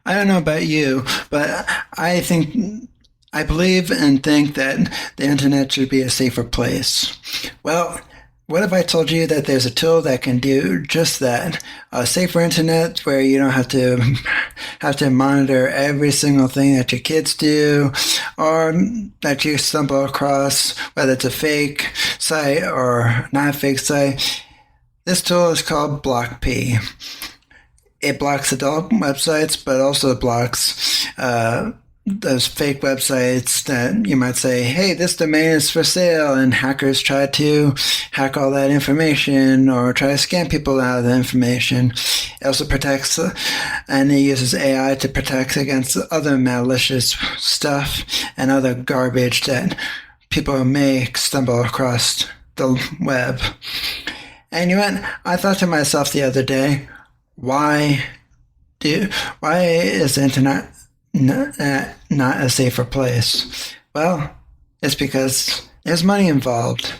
I don't know about you, but I believe and think that the internet should be a safer place. Well, what if I told you that there's a tool that can do just that? A safer internet where you don't have to monitor every single thing that your kids do or that you stumble across, whether it's a fake site or not a fake site. This tool is called BlockP. It blocks adult websites, but also blocks those fake websites that you might say, hey, this domain is for sale, and hackers try to hack all that information or try to scam people out of the information. It also protects, and it uses AI to protect against other malicious stuff and other garbage that people may stumble across the web. And you know what? I thought to myself the other day, why why is the internet not a safer place? Well, it's because there's money involved,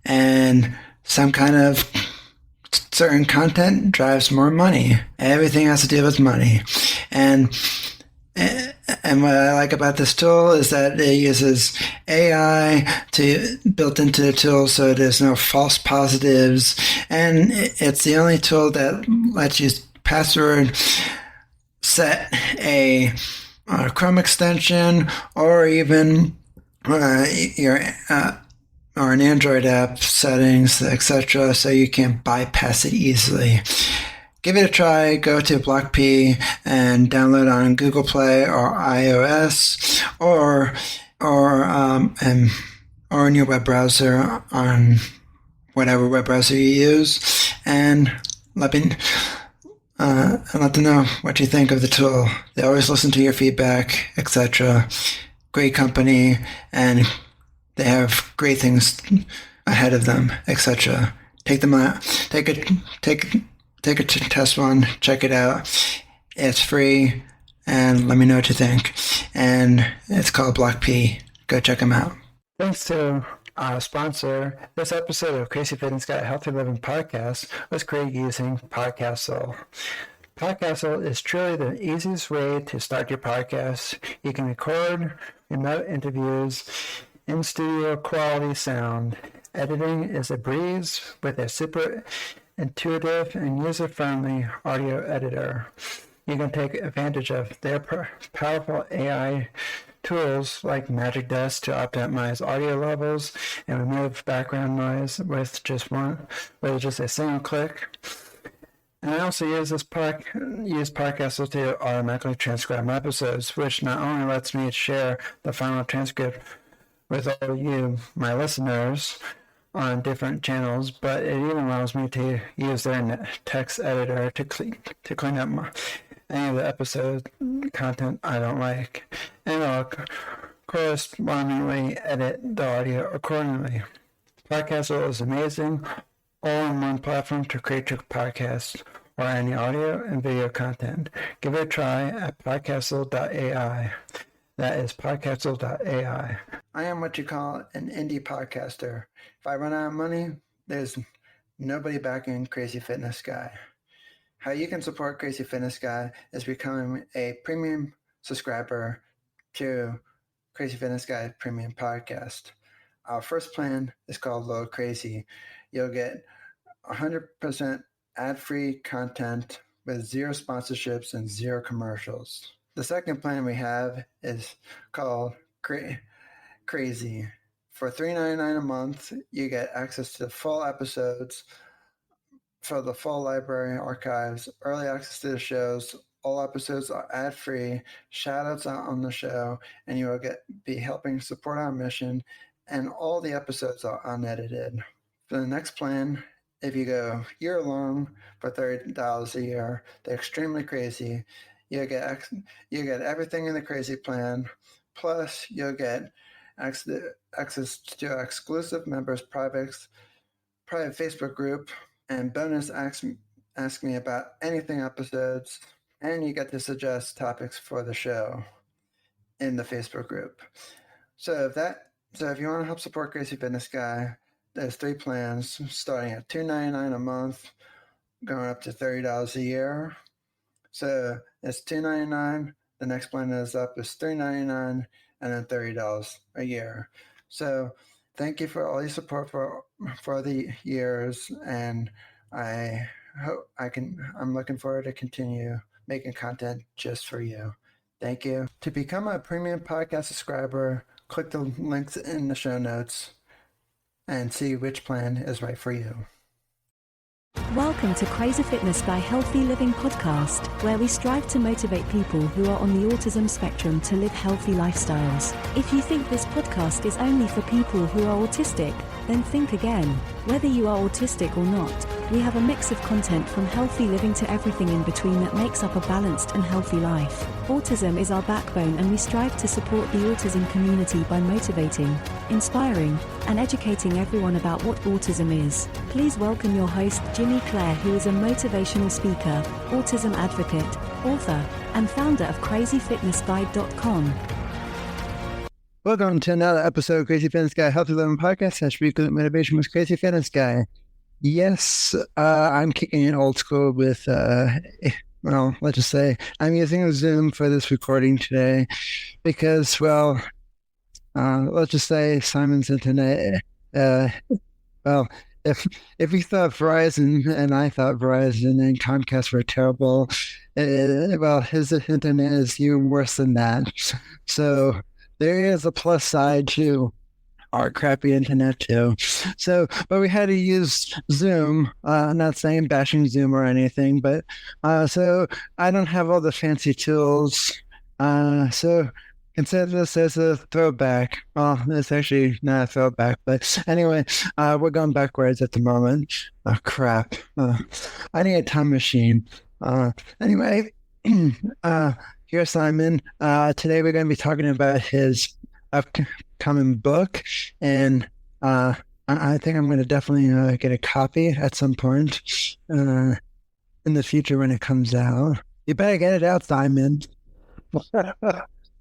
and some kind of certain content drives more money. Everything has to do with money, and and what I like about this tool is that it uses AI built into the tool, so there's no false positives, and it's the only tool that lets you password set a Chrome extension or even your or an Android app settings, etc., so you can bypass it easily. Give it a try. Go to BlockP and download on Google Play or iOS or in your web browser on whatever web browser you use, and let them know what you think of the tool. They always listen to your feedback, etc. Great company, and they have great things ahead of them, etc. Take them out. Take a test one. Check it out. It's free, and let me know what you think. And it's called BlockP. Go check them out. Thanks to our sponsor. This episode of Crazy Fitness Guy Healthy Living podcast was created using Podcastle. Podcastle is truly the easiest way to start your podcast. You can record remote interviews in studio quality sound. Editing is a breeze with a super intuitive and user-friendly audio editor. You can take advantage of their powerful AI tools like Magic Dust to optimize audio levels and remove background noise with just a single click. And I also use Podcastle to automatically transcribe my episodes, which not only lets me share the final transcript with all of you, my listeners, on different channels, but it even allows me to use their text editor to clean up any of the episode content I don't like, and I'll correspondingly edit the audio accordingly. Podcastle is amazing, all-in-one platform to create your podcast or any audio and video content. Give it a try at podcastle.ai. That is podcastle.ai. I am what you call an indie podcaster. If I run out of money, there's nobody backing Crazy Fitness Guy. How you can support Crazy Fitness Guy is becoming a premium subscriber to Crazy Fitness Guy Premium Podcast. Our first plan is called Load Crazy. You'll get 100% ad-free content with zero sponsorships and zero commercials. The second plan we have is called Crazy. For $3.99 a month, you get access to full episodes for the full library archives, early access to the shows. All episodes are ad-free, shout-outs on the show, and you will be helping support our mission, and all the episodes are unedited. For the next plan, if you go year-long for $30 a year, they're extremely crazy. You'll get everything in the crazy plan, plus you'll get access to exclusive members' private Facebook group, and bonus ask me about anything episodes, and you get to suggest topics for the show in the Facebook group. So if you want to help support Crazy Fitness Guy, there's 3 plans starting at $2.99 a month, going up to $30 a year. So it's $2.99. The next plan is up is $3.99, and then $30 a year. So thank you for all your support for the years, and I hope I'm looking forward to continue making content just for you. Thank you. To become a premium podcast subscriber, click the links in the show notes and see which plan is right for you. Welcome to CrazyFitnessGuy Healthy Living Podcast, where we strive to motivate people who are on the autism spectrum to live healthy lifestyles. If you think this podcast is only for people who are autistic, then think again. Whether you are autistic or not, we have a mix of content from healthy living to everything in between that makes up a balanced and healthy life. Autism is our backbone, and we strive to support the autism community by motivating, inspiring, and educating everyone about what autism is. Please welcome your host, Jimmy Clare, who is a motivational speaker, autism advocate, author, and founder of CrazyFitnessGuy.com. Welcome to another episode of Crazy Fitness Guy Healthy Living Podcast. That's weekly motivation with Crazy Fitness Guy. Yes, I'm kicking it old school with, well, let's just say I'm using a Zoom for this recording today because, well, let's just say Simon's internet, well, if we thought Verizon and I thought Verizon and Comcast were terrible, well, his internet is even worse than that. So there is a plus side to our crappy internet too. So, but we had to use Zoom. I'm not saying bashing Zoom or anything, but so I don't have all the fancy tools. So consider this as a throwback. Well, it's actually not a throwback, but anyway, we're going backwards at the moment. Oh, crap. I need a time machine. Anyway, here's Simon. Today we're going to be talking about his upcoming book, and I think I'm going to definitely get a copy at some point in the future when it comes out. You better get it out, Simon.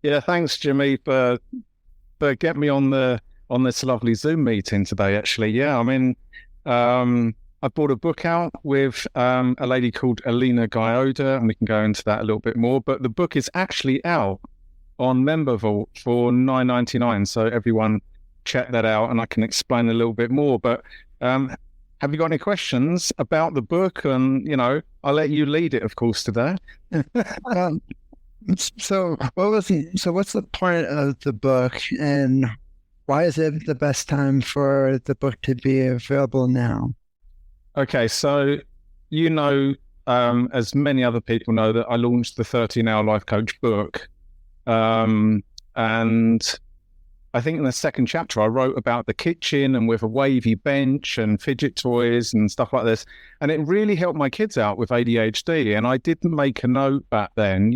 Yeah, thanks, Jimmy, for getting me on this lovely Zoom meeting today. Actually, yeah, I mean, I brought a book out with a lady called Alina Giode, and we can go into that a little bit more. But the book is actually out on MemberVault for $9.99, so everyone check that out, and I can explain a little bit more. But have you got any questions about the book? And I'll let you lead it, of course, today. So what's the point of the book, and why is it the best time for the book to be available now? Okay, so as many other people know, that I launched the 13-Hour Life Coach book. And I think in the second chapter, I wrote about the kitchen and with a wavy bench and fidget toys and stuff like this. And it really helped my kids out with ADHD. And I did make a note back then,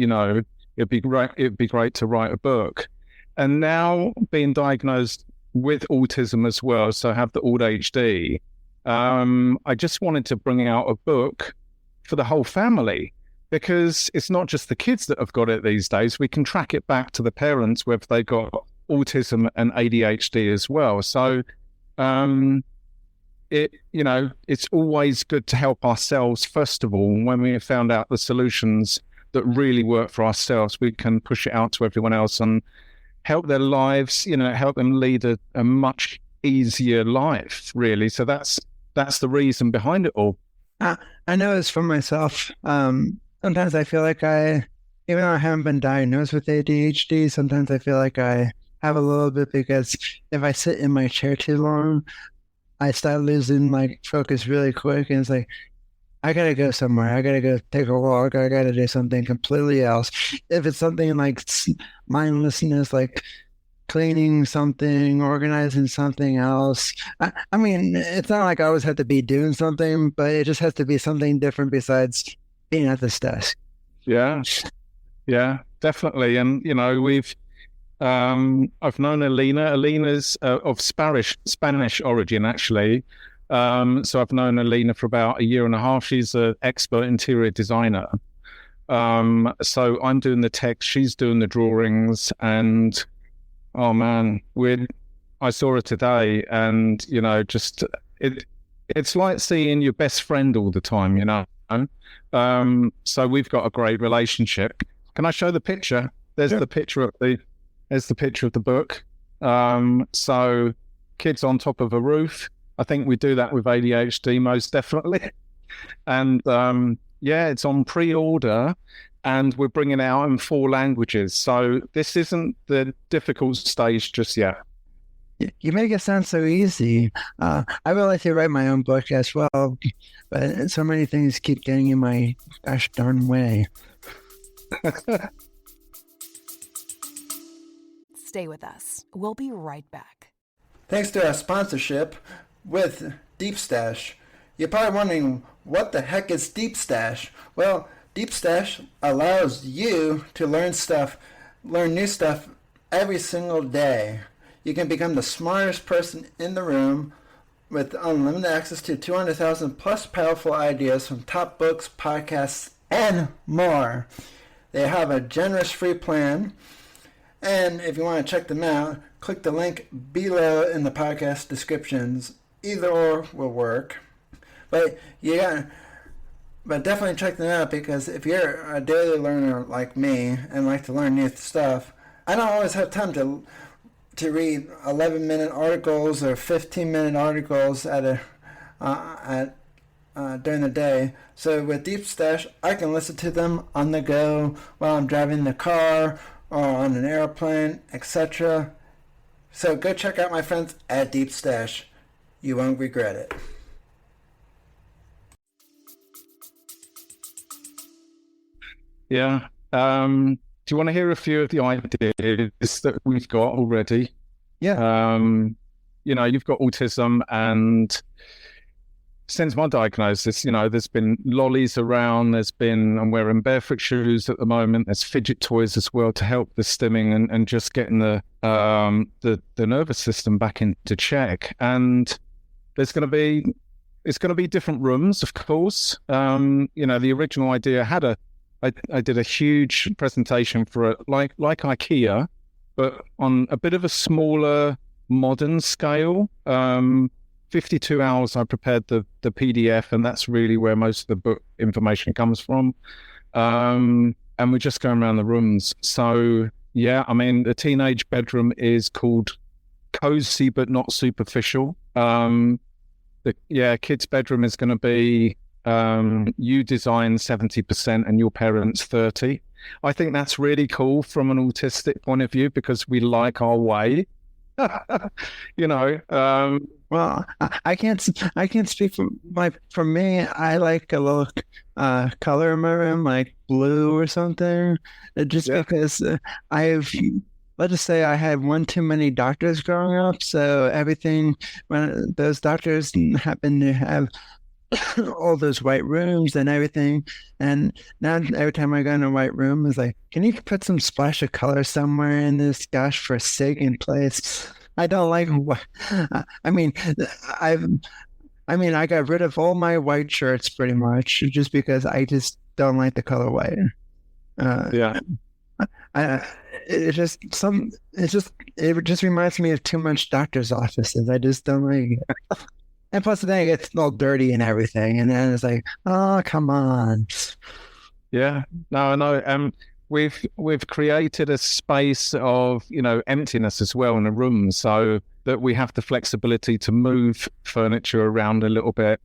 it'd be great to write a book. And now being diagnosed with autism as well, so I have the ADHD, I just wanted to bring out a book for the whole family, because it's not just the kids that have got it these days. We can track it back to the parents, whether they got autism and ADHD as well. So, it's always good to help ourselves first of all. When we have found out the solutions that really work for ourselves, we can push it out to everyone else and help their lives. Help them lead a much easier life, really. So that's the reason behind it all. I know it's for myself. Sometimes I feel like even though I haven't been diagnosed with ADHD, sometimes I feel like I have a little bit, because if I sit in my chair too long, I start losing my focus really quick, and it's like, I gotta go somewhere. I gotta go take a walk. I gotta do something completely else. If it's something like mindlessness, like cleaning something, organizing something else. I mean, it's not like I always have to be doing something, but it just has to be something different besides being at this desk. Yeah, definitely. And I've known Alina. Alina's of Spanish origin, actually. So I've known Alina for about a year and a half. She's an expert interior designer. So I'm doing the text, she's doing the drawings, and oh man, I saw her today, and just it's like seeing your best friend all the time. So we've got a great relationship. Can I show the picture? There's the picture of the book. So kids on top of a roof. I think we do that with ADHD most definitely. And it's on pre-order, and we're bringing it out in 4 languages. So this isn't the difficult stage just yet. You make it sound so easy. I would like to write my own book as well, but so many things keep getting in my gosh darn way. Stay with us. We'll be right back. Thanks to our sponsorship with Deep Stash. You're probably wondering, what the heck is Deep Stash? Well, Deep Stash allows you to learn new stuff every single day. You can become the smartest person in the room with unlimited access to 200,000 plus powerful ideas from top books, podcasts, and more. They have a generous free plan, and if you want to check them out, click the link below in the podcast descriptions. Either or will work. But definitely check them out, because if you're a daily learner like me and like to learn new stuff, I don't always have time to read 11-minute articles or 15-minute articles during the day. So with Deep Stash, I can listen to them on the go while I'm driving the car or on an airplane, etc. So go check out my friends at Deep Stash. You won't regret it. Yeah. Do you want to hear a few of the ideas that we've got already? Yeah. You've got autism, and since my diagnosis, there's been lollies around, I'm wearing barefoot shoes at the moment. There's fidget toys as well to help the stimming and just getting the nervous system back into check. And it's going to be different rooms, of course. The original idea I did a huge presentation for it, like IKEA, but on a bit of a smaller, modern scale. 52 hours I prepared the PDF, and that's really where most of the book information comes from. And we're just going around the rooms. So, yeah, I mean, the teenage bedroom is called Cozy But Not Superficial. Kids' bedroom is going to be you design 70% and your parents 30%. I think that's really cool from an autistic point of view, because we like our way. Well, I can't speak for me. I like a little color in my room, like blue or something. Because let's just say I had one too many doctors growing up, so everything, when those doctors happen to have all those white rooms and everything, and now every time I go in a white room, it's like, can you put some splash of color somewhere in this gosh forsaken place? I don't like. I got rid of all my white shirts pretty much, just because I just don't like the color white. It just reminds me of too much doctor's offices. I just don't like it. And plus, then it gets all dirty and everything, and then it's like, oh, come on. Yeah, no. We've created a space of emptiness as well in a room, so that we have the flexibility to move furniture around a little bit.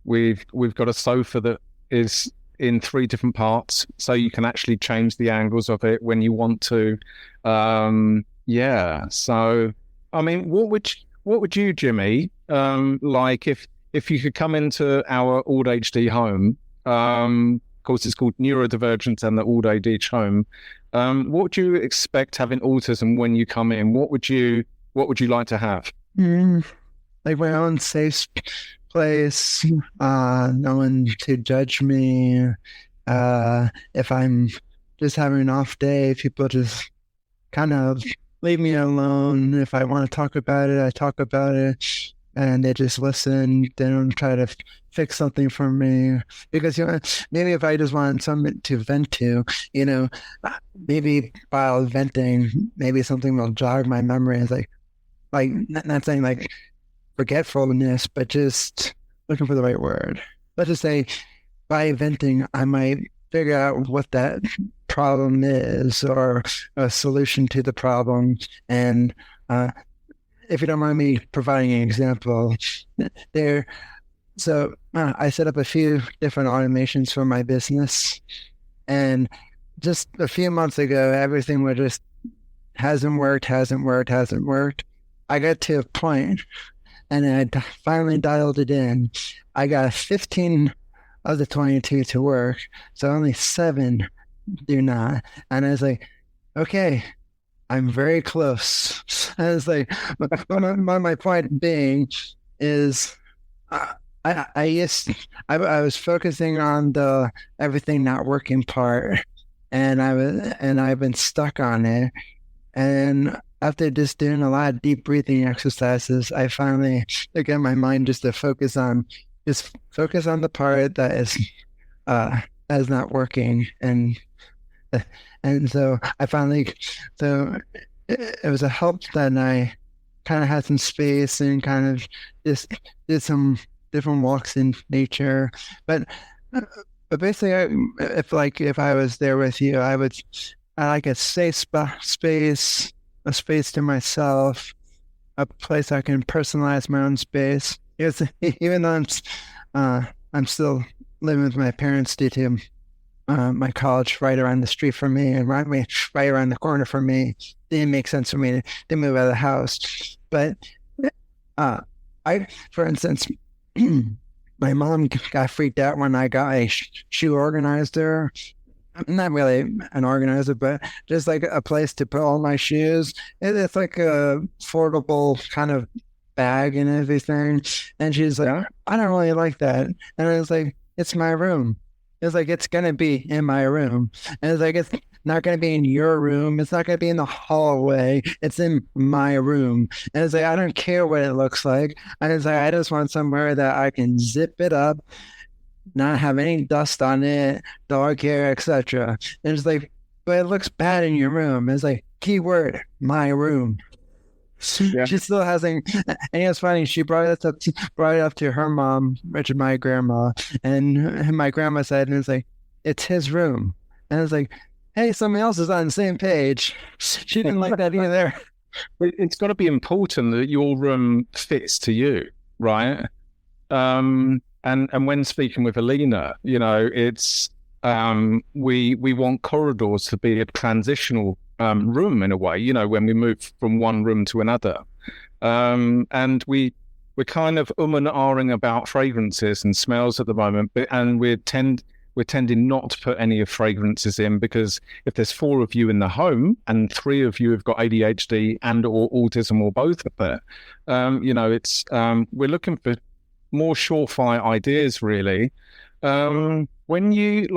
We've got a sofa that is in 3 different parts, so you can actually change the angles of it when you want to. So I mean, what would you, Jimmy, like if you could come into our All HD home? Of course, it's called Neurodivergent and the All ADHD home. What would you expect having autism when you come in? What would you like to have? Like my own safe place, no one to judge me. If I'm just having an off day, people just kind of leave me alone. If I want to talk about it, I talk about it, and they just listen. They don't try to fix something for me, because maybe if I just want something to vent to, maybe while venting, maybe something will jog my memory. It's like not saying like forgetfulness, but just looking for the right word. Let's just say by venting, I might figure out what that problem is or a solution to the problem. And if you don't mind me providing an example, I set up a few different automations for my business. And just a few months ago, everything was just hasn't worked. I got to a point, and I finally dialed it in. I got 15 of the 22 to work, so only 7 do not. And I was like, okay, I'm very close. And it's like, my point being is, I was focusing on the everything not working part, and I've been stuck on it. And after just doing a lot of deep breathing exercises, I finally get my mind just to focus on the part that is not working, and so it was a help that I kind of had some space and kind of just did some different walks in nature, but basically, if I was there with you, I like a safe space, a space to myself, a place I can personalize my own space. Even though I'm still living with my parents due to my college right around the street from me and right around the corner from me, it didn't make sense for me to move out of the house. But for instance, my mom got freaked out when I got a shoe organizer. I'm not really an organizer, but just like a place to put all my shoes. It's like a foldable kind of bag and everything. And she's like, I don't really like that. And I was like, it's my room. It's like, it's going to be in my room. And it's like, it's not going to be in your room. It's not going to be in the hallway. It's in my room. And it's like, I don't care what it looks like. And it's like, I just want somewhere that I can zip it up, not have any dust on it, dog hair, etc. And it's like, but it looks bad in your room. It's like, keyword, my room. Yeah. She still hasn't, and it's funny, she brought it up to her mom, which is my grandma, and my grandma said, and it's like, it's his room. And it's like, hey, somebody else is on the same page. She didn't like that either. It's got to be important that your room fits to you, right? And when speaking with Alina, it's we want corridors to be a transitional room in a way, when we move from one room to another. And we're kind of and ahhing about fragrances and smells at the moment, and we're tending not to put any of fragrances in, because if there's 4 of you in the home and 3 of you have got ADHD and or autism or both of it, it's we're looking for more surefire ideas, really. When you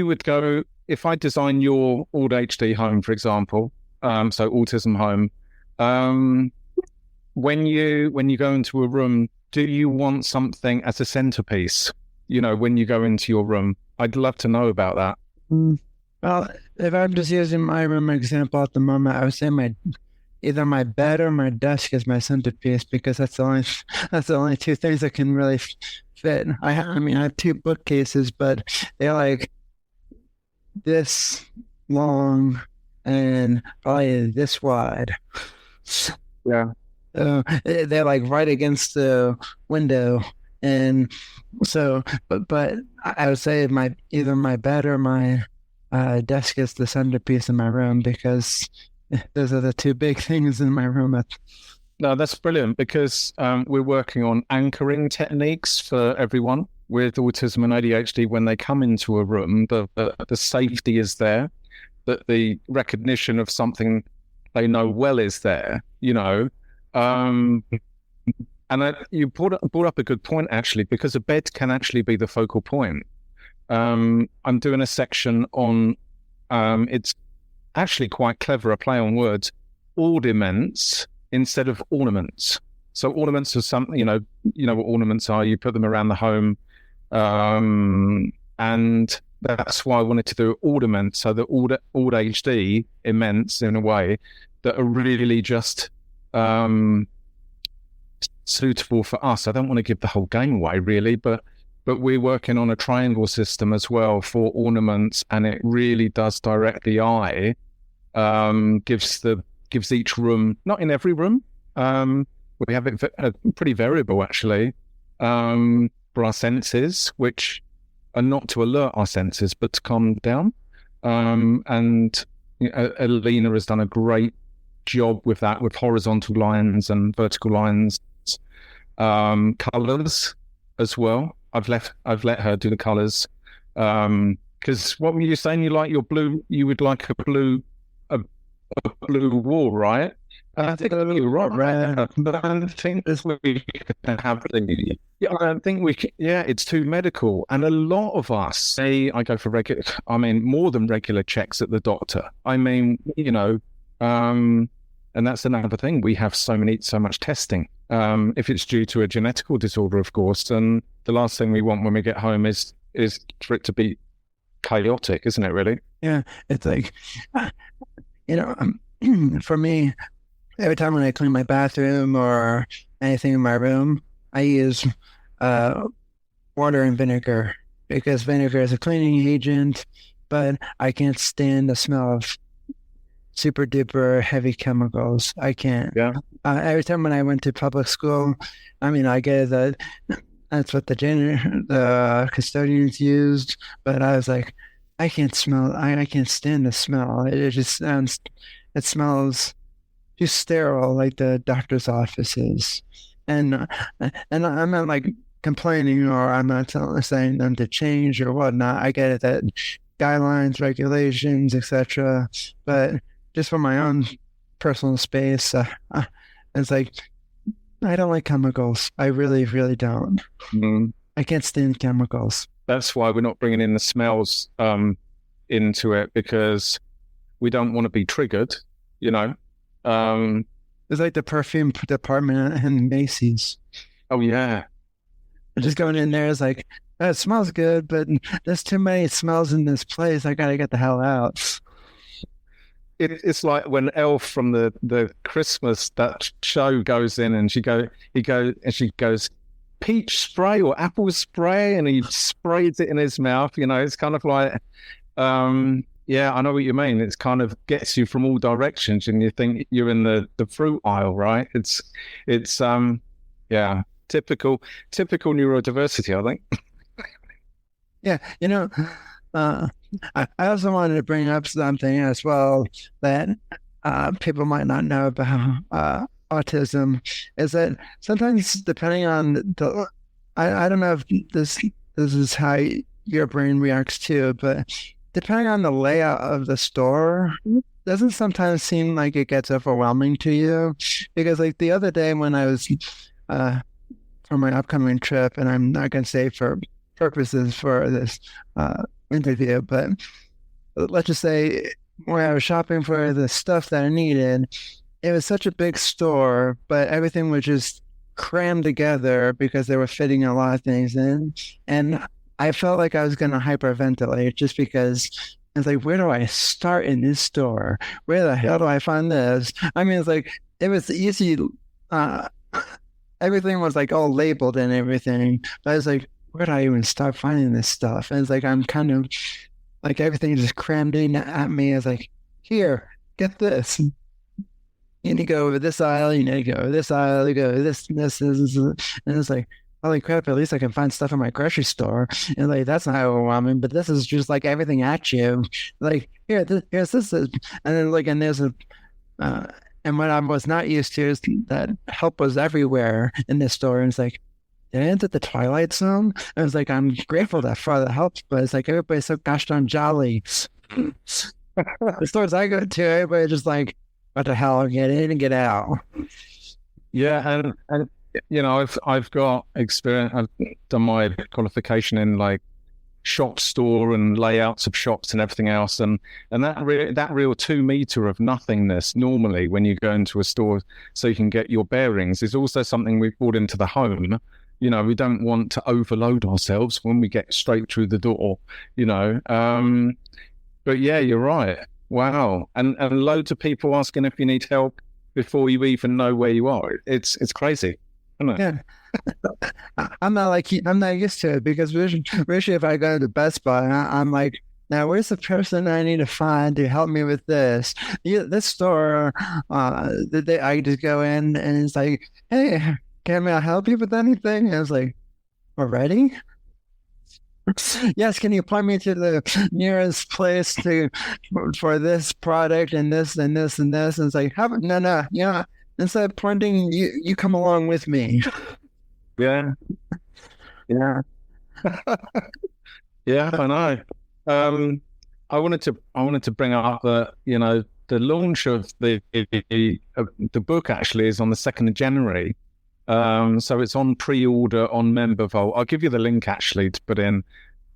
would go, if I design your ADHD home, for example, so autism home, when you go into a room, do you want something as a centerpiece? When you go into your room, I'd love to know about that. Well, if I'm just using my room example at the moment, I would say either my bed or my desk is my centerpiece, because that's the only 2 things that can really fit. I have 2 bookcases, but they're like this long and probably this wide. Yeah. They're like right against the window. And so, but I would say either my bed or my desk is the centerpiece in my room, because those are the 2 big things in my room. No, that's brilliant, because we're working on anchoring techniques for everyone with autism and ADHD. When they come into a room, the safety is there, that the recognition of something they know well is there, And you brought up a good point, actually, because a bed can actually be the focal point. I'm doing a section on, it's actually quite clever, a play on words, ordiments instead of ornaments. So ornaments are something, you know what ornaments are, you put them around the home. And that's why I wanted to do ordiments, so the ADHD immense in a way, that are really just suitable for us. I don't want to give the whole game away, really, but we're working on a triangle system as well for ornaments, and it really does direct the eye. Gives each room, not in every room. We have it pretty variable actually, for our senses, which are not to alert our senses, but to calm down. And Alina has done a great job with that, with horizontal lines and vertical lines, colors as well. I've let her do the colors, because what were you saying? You like your blue? You would like a blue wall, right? I think you're right. I don't think we can have the. Yeah, I don't think we can. Yeah, it's too medical, and a lot of us say I go for regular. I mean, more than regular checks at the doctor. I mean, and that's another thing. We have so much testing. If it's due to a genetical disorder, of course, then the last thing we want when we get home is for it to be chaotic, isn't it? Really? Yeah, it's like, for me, every time when I clean my bathroom or anything in my room, I use water and vinegar, because vinegar is a cleaning agent, but I can't stand the smell of super duper heavy chemicals. I can't. Yeah. Every time when I went to public school, I mean, I get that that's what the custodians used, but I was like, I can't stand the smell. It just sounds, it smells too sterile, like the doctor's offices. And I'm not like complaining, or I'm not saying them to change or whatnot. I get it that guidelines, regulations, etc. But just for my own personal space, it's like, I don't like chemicals. I really, really don't. Mm. I can't stand chemicals. That's why we're not bringing in the smells into it, because we don't want to be triggered, It's like the perfume department in Macy's. Oh, yeah. Just going in there is like, oh, it smells good, but there's too many smells in this place. I got to get the hell out. It's like when Elf from the Christmas, that show, goes in and she goes, peach spray or apple spray, and he sprays it in his mouth. It's kind of like, yeah, I know what you mean. It's kind of gets you from all directions, and you think you're in the fruit aisle, right? It's yeah, typical neurodiversity, I think. Yeah, I also wanted to bring up something as well that people might not know about autism, is that sometimes, depending on I don't know if this is how your brain reacts too, but depending on the layout of the store, doesn't sometimes seem like it gets overwhelming to you. Because like the other day when I was for my upcoming trip, and I'm not going to say for purposes for this interview, but let's just say when I was shopping for the stuff that I needed, it was such a big store, but everything was just crammed together because they were fitting a lot of things in. And I felt like I was going to hyperventilate, just because it's like, where do I start in this store? Where the hell do I find this? I mean, it's like, it was easy. Everything was like all labeled and everything. But I was like, where do I even start finding this stuff? And it's like, I'm kind of like, everything just crammed in at me. It's like, here, get this. You need to go over this aisle, you need to go over this aisle, you go over this, and it's like, holy crap, at least I can find stuff in my grocery store. And like, that's not overwhelming, but this is just like everything at you. Like, here's this. And then like, and there's and what I was not used to is that help was everywhere in this store. And it's like, did I enter the Twilight Zone? And it's like, I'm grateful for the help, but it's like, everybody's so gosh darn jolly. The stores I go to, everybody just like, what the hell, get in and get out. Yeah, and I've got experience. I've done my qualification in like shop store and layouts of shops and everything else, and that real 2 meter of nothingness normally when you go into a store, so you can get your bearings, is also something we've brought into the home. We don't want to overload ourselves when we get straight through the door. But yeah, you're right. Wow, and loads of people asking if you need help before you even know where you are. It's crazy. isn't it? Yeah. I'm not used to it because usually if I go to Best Buy, I'm like, now where's the person I need to find to help me with this? This store, I just go in and it's like, hey, can I help you with anything? And I was like, already? Yes, can you point me to the nearest place for this product and this and this and this? And it's like, no, yeah. Instead of pointing, you come along with me. Yeah. Yeah. Yeah, I know. I wanted to bring up that, the launch of the book actually is on the 2nd of January. So it's on pre-order on MemberVault. I'll give you the link actually to put in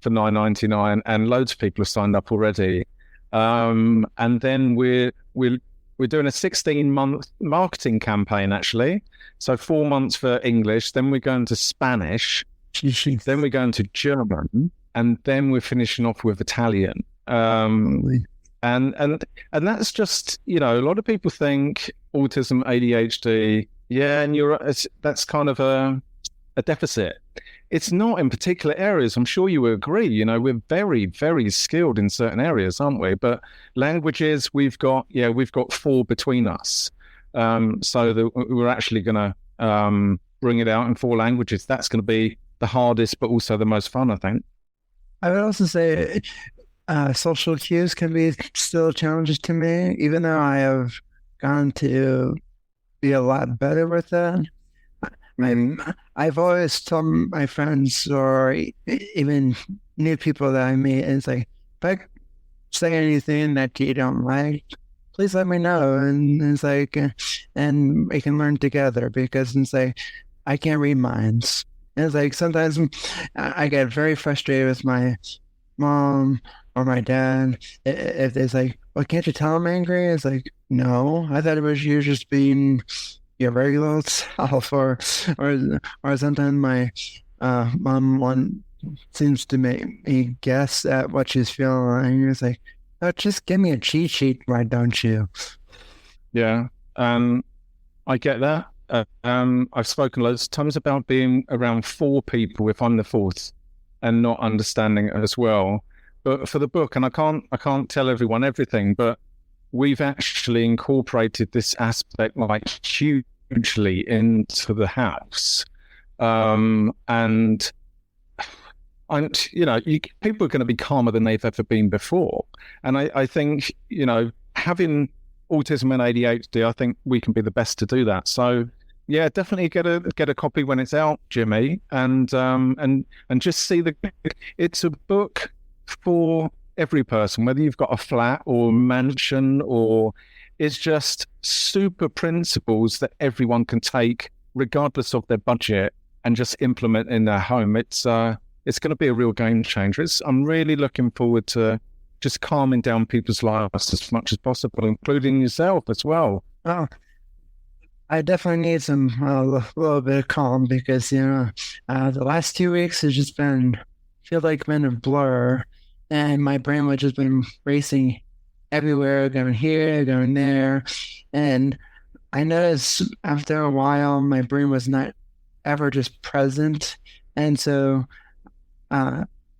for $9.99, and loads of people have signed up already. And then we're doing a 16-month marketing campaign actually. So 4 months for English, then we're going to Spanish, then we're going to German, and then we're finishing off with Italian. And that's just, a lot of people think autism, ADHD, and that's kind of a deficit. It's not in particular areas. I'm sure you agree. We're very, very skilled in certain areas, aren't we? But languages, we've got 4 between us. So that we're actually going to bring it out in 4 languages. That's going to be the hardest, but also the most fun, I think. I would also say social cues can be still challenges to me, even though I have gone to be a lot better with that. I've always told my friends or even new people that I meet, it's like, if I say anything that you don't like, please let me know. And it's like, and we can learn together, because it's like, I can't read minds. And it's like, sometimes I get very frustrated with my mom or my dad. If it's like, well, can't you tell I'm angry? It's like, no, I thought it was you just being your regular self, or sometimes my mom seems to make me guess at what she's feeling, and it's like, oh, just give me a cheat sheet, why don't you? Yeah, I get that. I've spoken loads of times about being around 4 people if I'm the 4th, and not understanding it as well. But for the book, and I can't tell everyone everything, but we've actually incorporated this aspect like hugely into the house. And people are going to be calmer than they've ever been before. And I think, having autism and ADHD, I think we can be the best to do that. So yeah, definitely get a copy when it's out, Jimmy, and just see it's a book for every person, whether you've got a flat or mansion, or it's just super principles that everyone can take regardless of their budget and just implement in their home. It's going to be a real game changer. I'm really looking forward to just calming down people's lives as much as possible, including yourself as well. Oh, I definitely need a little bit of calm, because the last 2 weeks has just been a blur, and my brain has just been racing everywhere, going here, going there, and I noticed after a while my brain was not ever just present. And so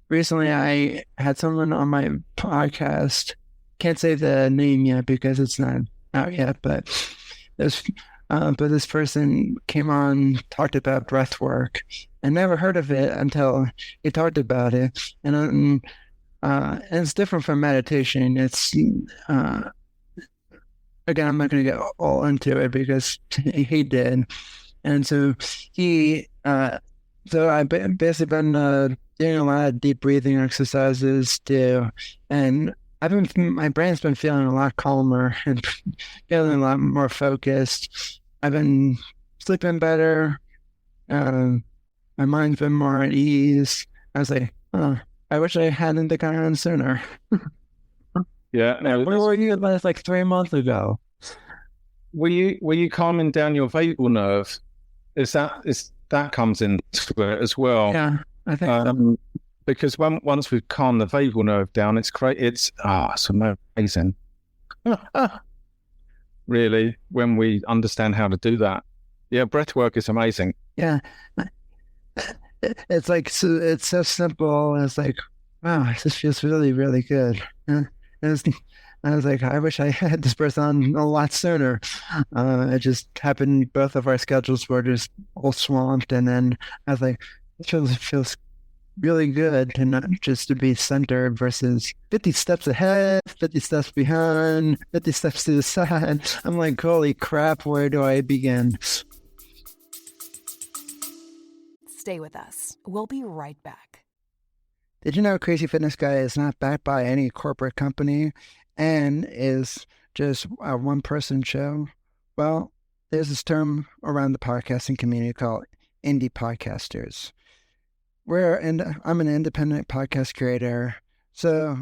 recently I had someone on my podcast, can't say the name yet because it's not out yet, but this person came on, talked about breathwork, and never heard of it until he talked about it. And it's different from meditation. It's again, I'm not going to get all into it because he did. And so so I've basically been doing a lot of deep breathing exercises too, and my brain's been feeling a lot calmer and feeling a lot more focused. I've been sleeping better. My mind's been more at ease. I was like, I wish I hadn't gone on sooner. Yeah. Where were you like 3 months ago? Were you calming down your vagal nerve? Is that comes into it as well? Yeah, I think because once we've calmed the vagal nerve down, it's amazing. Really, when we understand how to do that. Yeah, breath work is amazing. Yeah. It's like, so it's so simple. And it's like, wow, this feels really, really good. And I was like, I wish I had this person on a lot sooner. It just happened. Both of our schedules were just all swamped. And then I was like, it feels really good to not just to be centered versus 50 steps ahead, 50 steps behind, 50 steps to the side. I'm like, holy crap, where do I begin? Stay with us. We'll be right back. Did you know Crazy Fitness Guy is not backed by any corporate company and is just a one-person show? Well, there's this term around the podcasting community called indie podcasters. I'm an independent podcast creator, so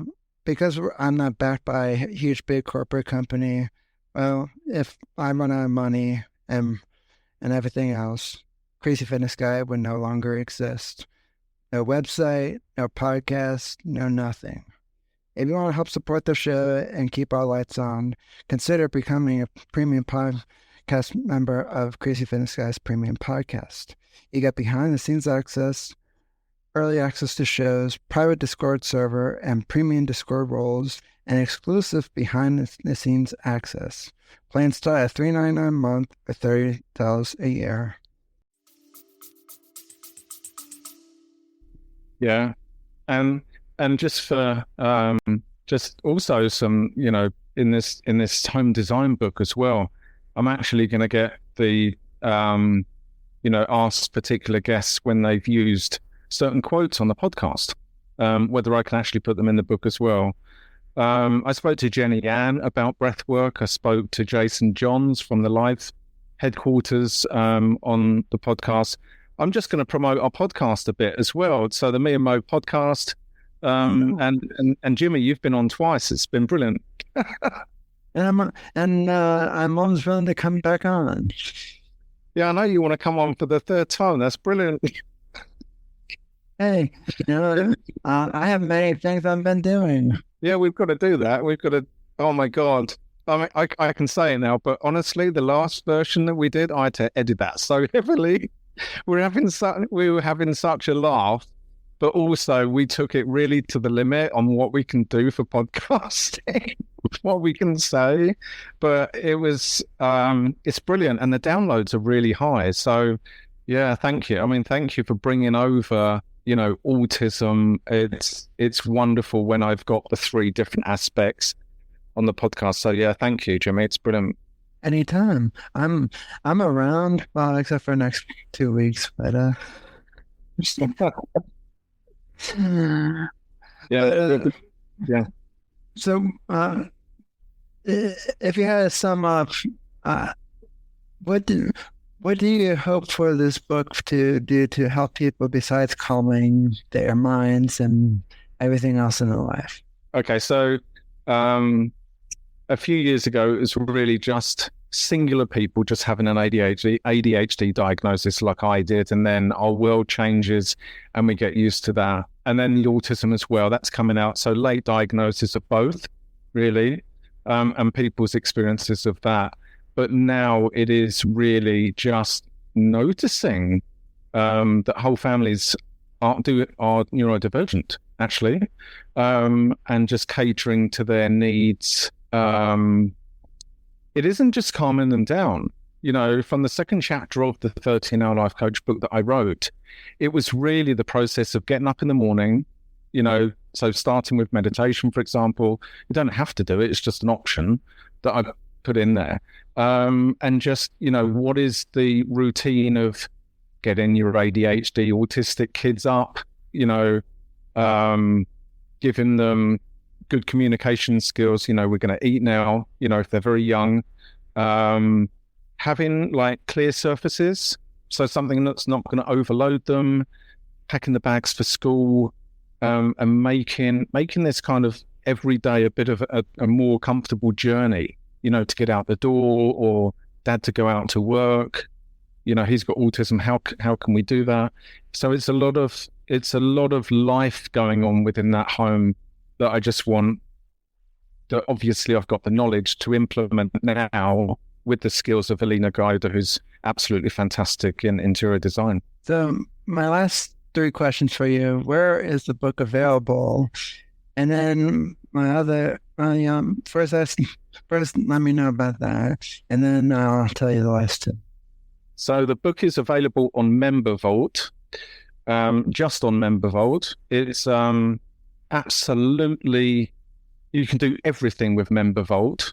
because I'm not backed by a huge big corporate company, well, if I run out of money and everything else, Crazy Fitness Guy would no longer exist. No website, no podcast, no nothing. If you want to help support the show and keep our lights on, consider becoming a premium podcast member of Crazy Fitness Guy's premium podcast. You get behind-the-scenes access, early access to shows, private Discord server, and premium Discord roles, and exclusive behind-the-scenes access. Plans start at $3.99 a month or $30 a year. Yeah, and just for just also some, in this home design book as well, I'm actually going to get the ask particular guests when they've used certain quotes on the podcast, whether I can actually put them in the book as well. I spoke to Jenny Ann about breathwork. I spoke to Jason Johns from the Live headquarters on the podcast. I'm just going to promote our podcast a bit as well. So the Me and Mo podcast, and Jimmy, you've been on twice. It's been brilliant. I'm always willing to come back on. Yeah, I know you want to come on for the third time. That's brilliant. Hey, I have many things I've been doing. Yeah, we've got to do that. We've got to. Oh my God. I mean, I can say it now, but honestly, the last version that we did, I had to edit that so heavily. We were having such a laugh, but also we took it really to the limit on what we can do for podcasting, what we can say. But it was, it's brilliant, and the downloads are really high. So, yeah, thank you. I mean, thank you for bringing over, autism. It's wonderful when I've got the three different aspects on the podcast. So, yeah, thank you, Jimmy. It's brilliant. Anytime. I'm around, well, except for the next 2 weeks, but yeah. So if you had to sum up, what do you hope for this book to do to help people besides calming their minds and everything else in their life? Okay, so a few years ago, it was really just singular people just having an ADHD diagnosis like I did, and then our world changes and we get used to that. And then the autism as well, that's coming out. So late diagnosis of both, really, and people's experiences of that. But now it is really just noticing that whole families are neurodivergent, actually, and just catering to their needs. It isn't just calming them down. From the second chapter of the 13-Hour Life Coach book that I wrote, it was really the process of getting up in the morning, so starting with meditation, for example. You don't have to do it. It's just an option that I put in there. And just, what is the routine of getting your ADHD, autistic kids up, giving them good communication skills. We're going to eat now, if they're very young, having like clear surfaces. So something that's not going to overload them, packing the bags for school, and making this kind of every day a bit of a more comfortable journey, to get out the door, or dad to go out to work. He's got autism. How can we do that? So it's a lot of life going on within that home that I just want, that obviously I've got the knowledge to implement now with the skills of Alina Giode, who's absolutely fantastic in interior design. So my last 3 questions for you: where is the book available? And then my other, first let me know about that, and then I'll tell you the last 2. So the book is available on MemberVault, just on MemberVault. It's absolutely, you can do everything with MemberVault.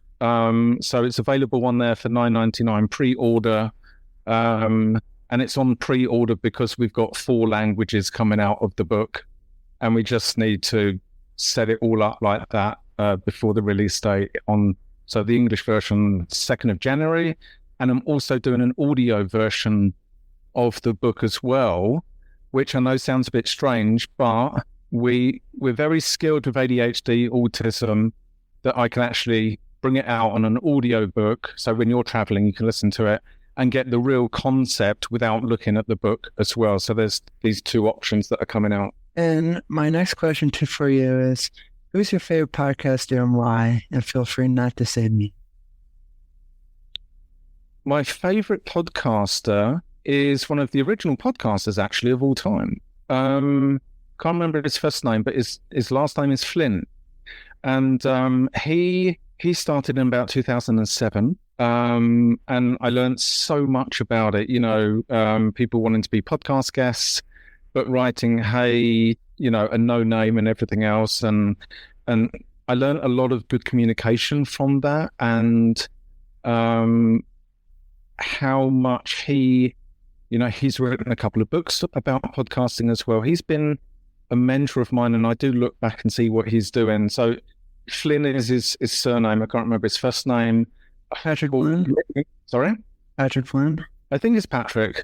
So it's available on there for $9.99 pre-order. And it's on pre-order because we've got 4 languages coming out of the book, and we just need to set it all up like that before the release date so the English version 2nd of January, and I'm also doing an audio version of the book as well, which I know sounds a bit strange, but we're very skilled with ADHD, autism, that I can actually bring it out on an audio book, so when you're traveling you can listen to it and get the real concept without looking at the book as well. So there's these 2 options that are coming out. And my next question for you is, who's your favorite podcaster and why? And feel free not to say me. My favorite podcaster is one of the original podcasters, actually, of all time. Can't remember his first name, but his last name is Flynn. And he started in about 2007. And I learned so much about it, people wanting to be podcast guests, but writing, hey, a no name and everything else. And I learned a lot of good communication from that, and how much he's written a couple of books about podcasting as well. He's been a mentor of mine, and I do look back and see what he's doing. So Flynn is his surname. I can't remember his first name. Patrick Flynn. Sorry? Patrick Flynn. I think it's Patrick.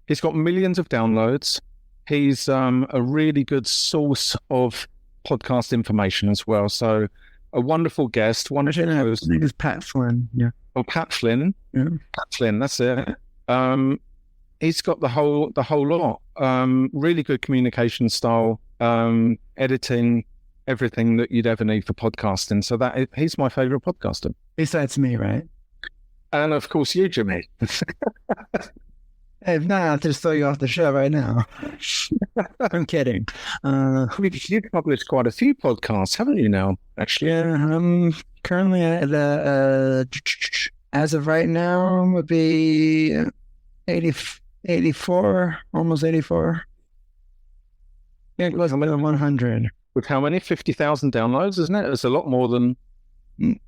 He's got millions of downloads. He's a really good source of podcast information as well. So a wonderful guest. Wonderful host. I think it's Pat Flynn. Yeah. Oh, Pat Flynn. Yeah. Pat Flynn. That's it. He's got the whole lot. Really good communication style, editing, everything that you'd ever need for podcasting. So he's my favorite podcaster. Besides me, right? And of course you, Jimmy. If not, I'll just throw you off the show right now. I'm kidding. You've published quite a few podcasts, haven't you now, actually? Yeah, I'm currently at as of right now, would be 84, almost 84. Yeah, it was a little 100. With how many? 50,000 downloads, isn't it? It's a lot more than...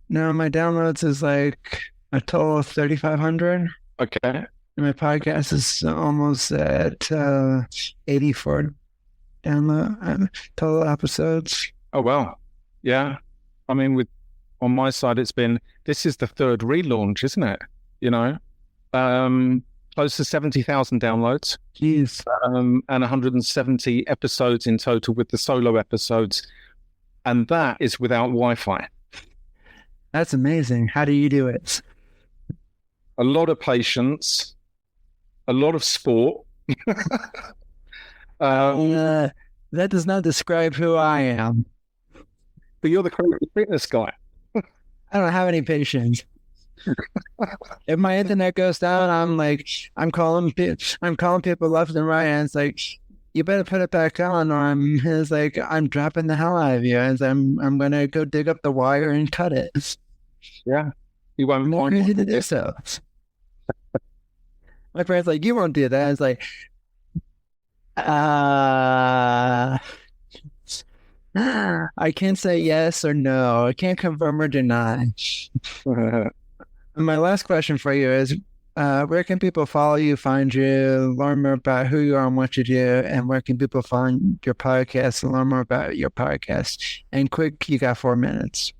No, my downloads is like a total of 3,500. Okay. And my podcast is almost at 84 download total episodes. Oh, wow. Yeah. I mean, on my side, this is the 3rd relaunch, isn't it? Close to 70,000 downloads. Jeez. And 170 episodes in total with the solo episodes. And that is without Wi-Fi. That's amazing. How do you do it? A lot of patience, a lot of sport. That does not describe who I am. But you're the CrazyFitness guy. I don't have any patience. If my internet goes down, I'm calling people left and right, and it's like, you better put it back on, or I'm dropping the hell out of you, and I'm gonna go dig up the wire and cut it. Yeah, you won't I'm find crazy to do so. My parents like, you won't do that. It's like, I can't say yes or no. I can't confirm or deny. And my last question for you is, where can people follow you, find you, learn more about who you are and what you do, and where can people find your podcast and learn more about your podcast? And quick, you got 4 minutes.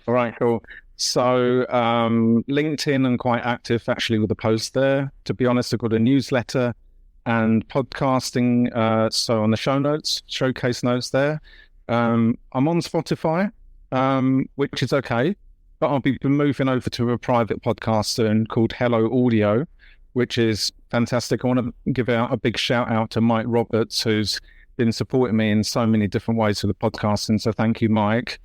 All right, cool. So LinkedIn, I'm quite active actually with the post there. To be honest, I've got a newsletter and podcasting. So on the showcase notes there. I'm on Spotify, which is okay. But I'll be moving over to a private podcast soon called Hello Audio, which is fantastic. I want to give out a big shout out to Mike Roberts, who's been supporting me in so many different ways with the podcasting. So thank you, Mike.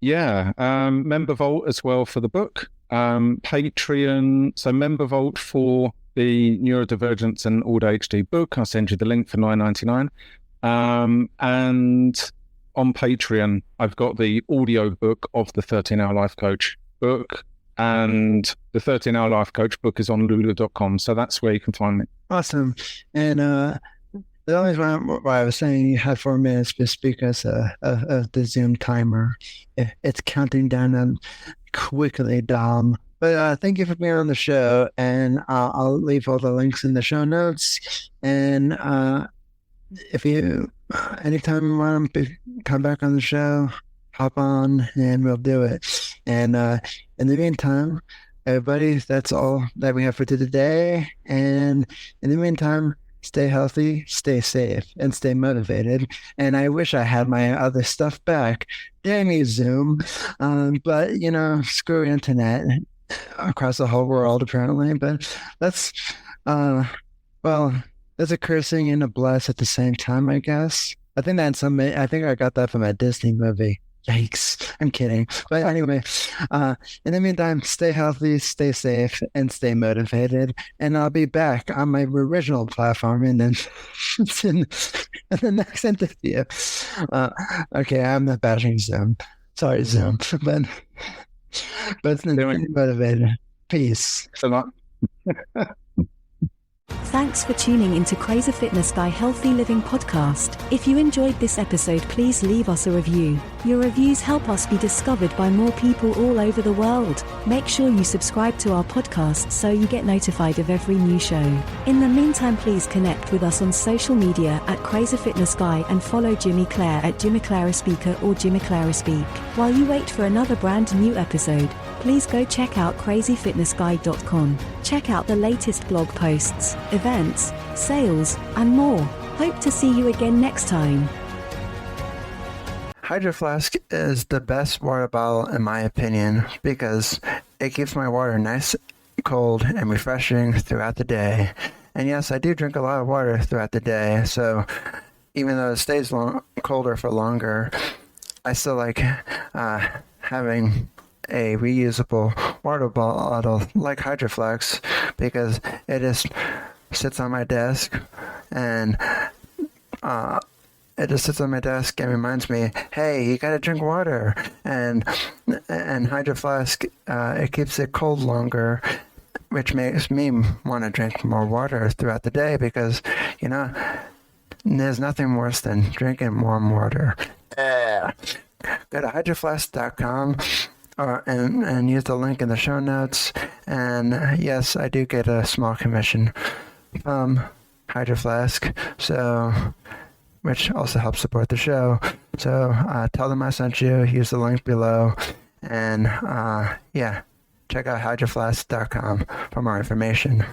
Yeah, Member Vault as well for the book. Patreon, so Member Vault for the Neurodivergent and ADHD book. I'll send you the link for $9.99. And on Patreon, I've got the audio book of the 13-Hour Life Coach book, and the 13-Hour Life Coach book is on lulu.com. So that's where you can find me. Awesome. And the only reason why I was saying you had 4 minutes is because of the Zoom timer. It's counting down quickly, Dom. But thank you for being on the show, and I'll leave all the links in the show notes. And if you anytime you want to come back on the show, hop on and we'll do it. And in the meantime, everybody, that's all that we have for today. And in the meantime, stay healthy, stay safe, and stay motivated. And I wish I had my other stuff back. Dang you, Zoom. But, screw internet across the whole world, apparently. But that's, there's a cursing and a bless at the same time, I guess. I think I got that from a Disney movie. Yikes. I'm kidding. But anyway, in the meantime, stay healthy, stay safe, and stay motivated. And I'll be back on my original platform in the next interview. Okay, I'm not bashing Zoom. Sorry, Zoom. But stay motivated. Peace. Thanks for tuning into Crazy Fitness Guy Healthy Living podcast. If you enjoyed this episode, please leave us a review. Your reviews help us be discovered by more people all over the world. Make sure you subscribe to our podcast so you get notified of every new show. In the meantime, please connect with us on social media at Crazy Fitness Guy and follow Jimmy Clare at Jimmy Clare Speaker or Jimmy Clare Speak. While you wait for another brand new episode, please go check out CrazyFitnessGuy.com. Check out the latest blog posts, events, sales, and more. Hope to see you again next time. Hydro Flask is the best water bottle in my opinion because it keeps my water nice, cold, and refreshing throughout the day. And yes, I do drink a lot of water throughout the day, so even though it stays colder for longer, I still like having a reusable water bottle like Hydro Flask because it just sits on my desk and reminds me, hey, you gotta drink water. And Hydro Flask, it keeps it cold longer, which makes me want to drink more water throughout the day because, there's nothing worse than drinking warm water. Go to hydroflask.com and use the link in the show notes. And yes, I do get a small commission from Hydro Flask, which also helps support the show. So tell them I sent you, use the link below, and check out hydroflask.com for more information.